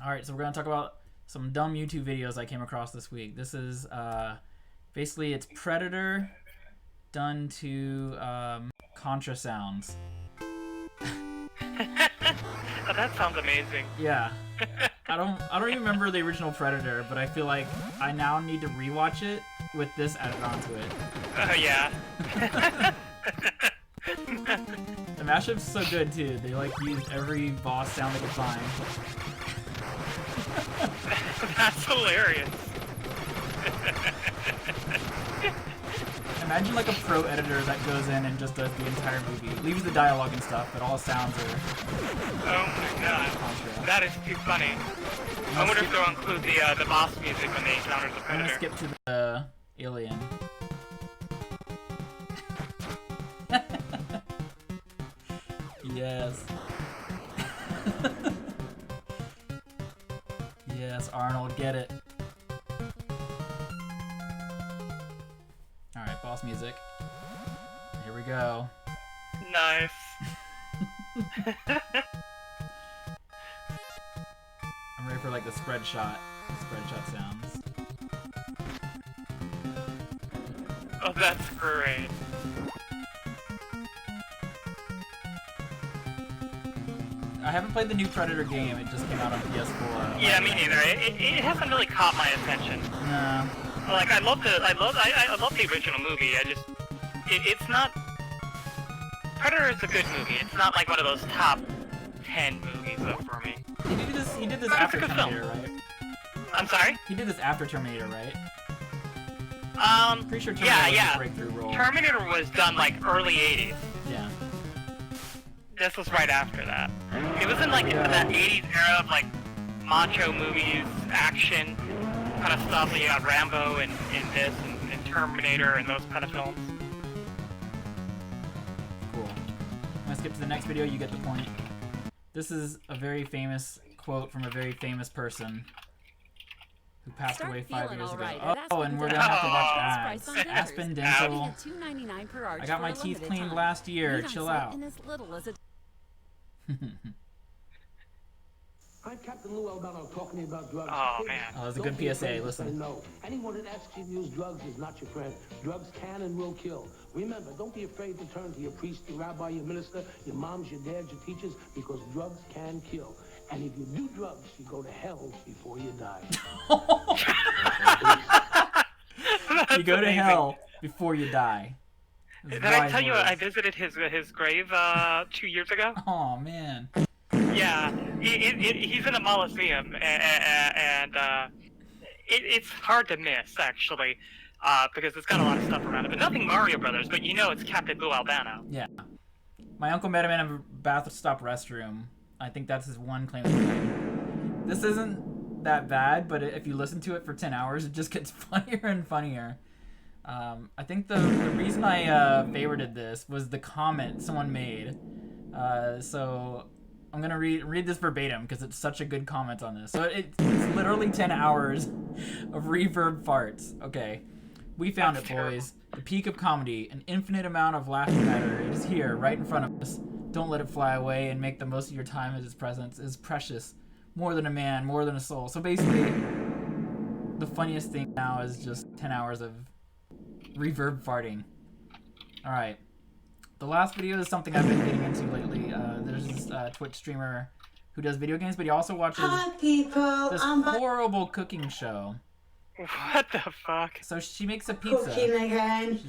Alright, so we're going to talk about some dumb YouTube videos I came across this week. This is, basically, it's Predator done to, Contra sounds. Oh, that sounds amazing. Yeah. I don't even remember the original Predator, but I feel like I now need to rewatch it with this added onto it. Oh, yeah. The Mashup's so good, too. They, like, used every boss sound they could find. That's hilarious. Imagine like a pro editor that goes in and just does the entire movie, leaves the dialogue and stuff, but all the sounds are. Oh my god, that is too funny. I wonder if they'll include the boss music when they encounter the Predator. I'm gonna skip to the alien. Yes. Yes, Arnold, get it. Alright, boss music. Here we go. Nice. I'm ready for like the spread shot. The spread shot sounds. Oh, that's great. I haven't played the new Predator game. It just came out on PS4. Yeah, me neither. It hasn't really caught my attention. No. Like I love the original movie. It's not. Predator is a good movie. It's not like one of those top 10 movies though for me. He did this after Terminator, right? I'm sorry? He did this after Terminator, right? Pretty sure Terminator was a breakthrough role. Terminator was done like early 80s. Yeah. This was right after that. It was in like that 80s era of like macho movies, action kind of stuff. You got Rambo and this and Terminator and those kind of films. Cool. I'm gonna skip to the next video. You get the point. This is a very famous quote from a very famous person who passed away 5 years ago. Oh, and we're gonna have to watch ads. Aspen Dental. I got my teeth cleaned last year. Chill out. I'm Captain Lou Albano talking to you about drugs. Oh, man. Oh, that's a good PSA. Listen. No. Anyone that asks you to use drugs is not your friend. Drugs can and will kill. Remember, don't be afraid to turn to your priest, your rabbi, your minister, your moms, your dads, your teachers, because drugs can kill. And if you do drugs, you go to hell before you die. You go to hell before you die. Did I tell you I visited his grave 2 years ago? Oh man. Yeah, he's in a mausoleum, and it's hard to miss actually, because it's got a lot of stuff around it. But nothing Mario Brothers, but you know it's Captain Lou Albano. Yeah. My uncle met him in a bath-stop restroom. I think that's his one claim to fame. This isn't that bad, but if you listen to it for 10 hours, it just gets funnier and funnier. I think the reason I favorited this was the comment someone made. So I'm gonna read this verbatim because it's such a good comment on this. So it's literally 10 hours of reverb farts. Okay, we found it, boys. The peak of comedy, an infinite amount of laughter matter. It is here, right in front of us. Don't let it fly away and make the most of your time as its presence. It is precious, more than a man, more than a soul. So basically, the funniest thing now is just 10 hours of reverb farting. All right. The last video is something I've been getting into lately. There's this Twitch streamer who does video games, but he also watches this horrible cooking show. What the fuck? So she makes a pizza. Cooking again.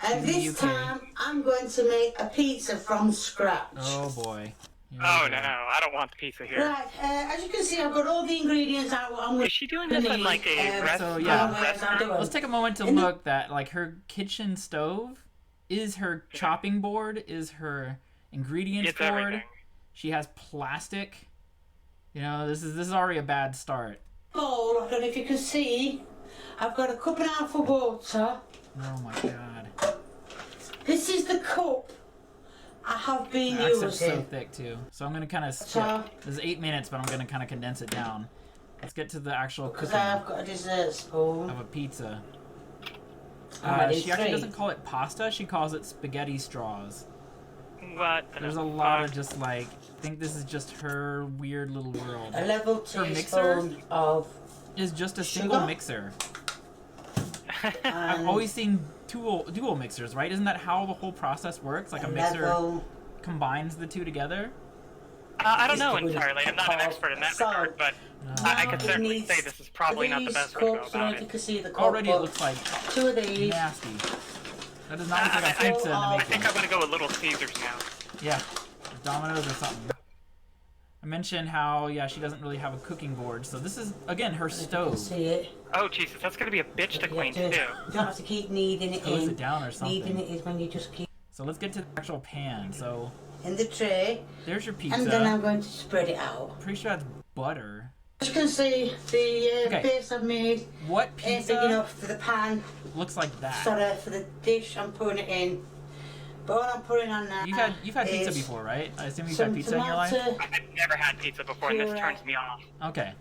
And this time, I'm going to make a pizza from scratch. Oh boy. Oh no, I don't want the pizza here. Right, as you can see, I've got all the ingredients out. Is she doing this in like a So yeah, let's take a moment to look that like her kitchen stove is her chopping board, is her ingredients board. Everything. She has plastic. You know, this is already a bad start. Bowl, I don't know if you can see. I've got a cup and a half of water. Oh my god. This is the cup I have been It's using. so thick too. So I'm gonna kind of skip. This is 8 minutes, but I'm gonna kind of condense it down. Let's get to the actual cooking I've got a dessert spoon. of a pizza. I'm ready She actually three. doesn't call it pasta. She calls it spaghetti straws. What? There's a lot of just like, I think this is just her weird little world. A level Her 2 mixer spoon of is just a single sugar? mixer. I've and always seen dual mixers, right? Isn't that how the whole process works? Like a mixer level combines the two together? I don't know entirely. I'm not an expert in that regard, but I can certainly say this is probably not the best way to go cups, I don't know about if you it. can see the cup, Already it but looks like 2 of these. nasty. That does not look like a pizza in the I making. think I'm gonna go with Little Caesars now. Yeah, Domino's or something. I mentioned how, yeah, she doesn't really have a cooking board, so this is, again, her stove. See it? Oh Jesus, that's gonna be a bitch to clean too. You don't have to keep kneading it Close in. it down or Kneading something. it is when you just keep So let's get to the actual pan. So in the tray, there's your and then pizza. I'm going to spread it out. Pretty sure that's butter. As you can see, the Okay. base I've made What ain't big pizza enough for the pan. looks like that? Sorry, for the dish I'm putting it in. But what I'm putting on now You've had pizza is before, right? I assume you've some had pizza in your life? tomato, I've never had pizza before, and this Puree. turns me off. Okay.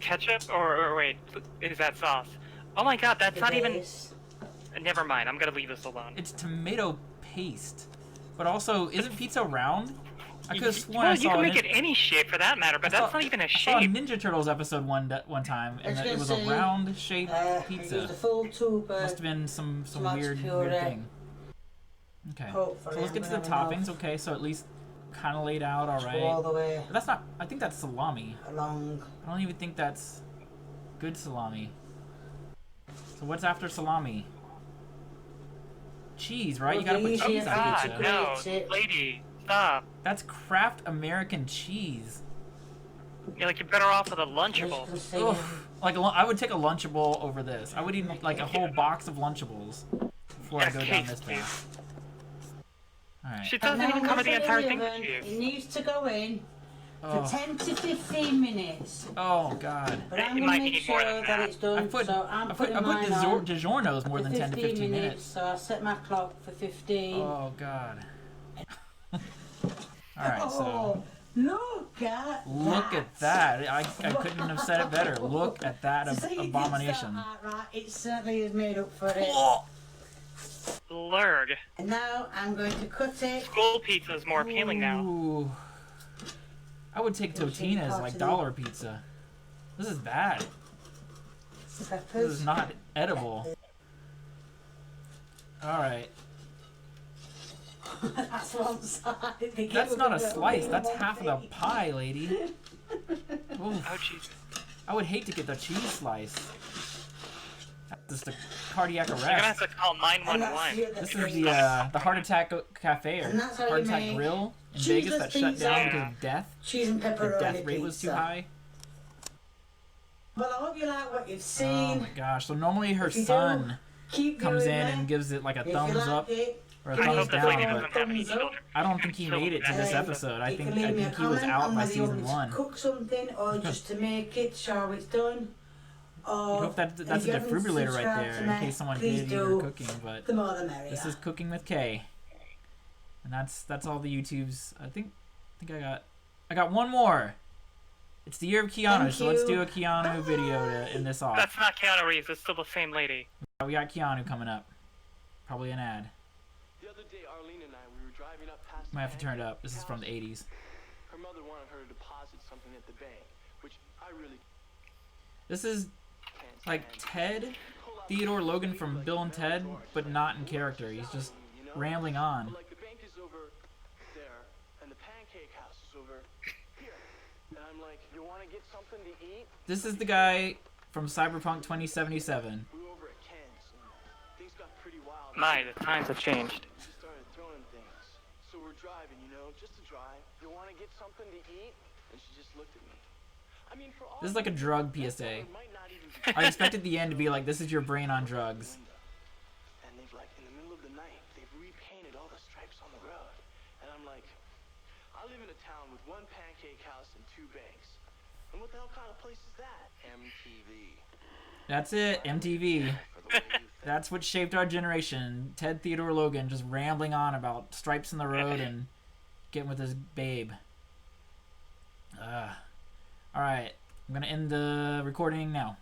Ketchup or wait, is that sauce? Oh my God, that's the not even. base. Never mind. I'm gonna leave this alone. It's tomato paste. But also, isn't pizza round? I could have sworn Well, I you saw can a make it any shape for that matter, but that's not even a I saw a shape. Ninja Turtles episode one time, and I was it gonna was a say, round shaped I used a pizza. full tube Must have been some tomato weird puree. thing. Okay. Hopefully So let's get to the I'm gonna have toppings. Okay, so at least kind of laid out, all go right. all the way But that's not. I think that's salami. along. I don't even think that's good salami. So what's after salami? Cheese, right? You gotta put Well, cheese the on God, pizza. no, Grate it. lady, stop. That's Kraft American cheese. You're like you're better off with a As you Lunchable. can see, Ugh. Like I would take a Lunchable over this. I would eat like a whole box of Lunchables before I go down this path. All right. Shit and doesn't now even cover I'm the gonna entire put thing it with in the oven. cheese. It needs to go in Oh. for 10 to 15 minutes. Oh God. But It I'm going might to make need sure more than that that. it's done. So I'm putting mine on DiGiorno's more for than 10 to 15 minutes. So I set my clock for 15. Oh God. All right, so Oh, look at look at that. I couldn't have said it better. Look at that See, you did abomination. start that right. It certainly is made up for it. Oh. Lurg. And now I'm going to cut it. School pizza is more appealing now. Ooh. I would take Totina's like dollar pizza. This is bad. This Peppers. is not edible. All right. That's one side. That's not a slice. That's half of the pie, lady. Oof. Oh Jesus. I would hate to get the cheese slice. That's just a cardiac You're gonna have arrest. to call 911. This is the Heart Attack Cafe or And that's how you Heart Attack make Grill in cheeseless Vegas that shut down pizza. because of death. Cheese and The pepperoni death rate was too pizza. high. Well, I hope you like what you've Oh seen. my gosh! So normally her If you do, son Keep comes in doing and it. gives it like a If you thumbs like up it, or a I thumbs hope this lady down, doesn't but have any thumbs up. children. I don't think he made it to this episode. I you think can leave me a he was comment out on by whether you want season me to 1. cook something or just to make it sure it's done. I Or hope that's if a you haven't defibrillator right subscribed there to in me, case someone please did eat her do. cooking. But The more the merrier. this is Cooking with Kay, and that's all the YouTubes. I think I got one more. It's the year of Keanu, Thank so let's you. do a Keanu video to end this off. That's not Keanu Reeves. It's still the same lady. We got Keanu coming up. Probably an ad. The other day, Arlene and I, we were driving up past. Might have to turn it up. This is from the 80s. Her mother wanted her to deposit something at the bank, which I really This is can't like stand. Ted, Theodore Logan from Bill and Ted, but not in character. He's just rambling on. But like the bank is over there, and the pancake house is over here, and I'm like, you want to get something to eat? This is the guy from Cyberpunk 2077. We were over at Ken's, and things got pretty wild. My, the times have changed. She started throwing things. So we're driving, just to drive. You want to get something to eat? And she just looked at me. I mean, for all This is like a drug PSA. might not even be I expected the end to be like, this is your brain on drugs. and they've like in the middle of the night they've repainted all the stripes on the road. And I'm like, I live in a town with one pancake house and 2 banks. And what the hell kind of place is that? MTV. That's it, MTV. That's what shaped our generation. Ted Theodore Logan just rambling on about stripes in the road and getting with his babe. Alright, I'm gonna end the recording now.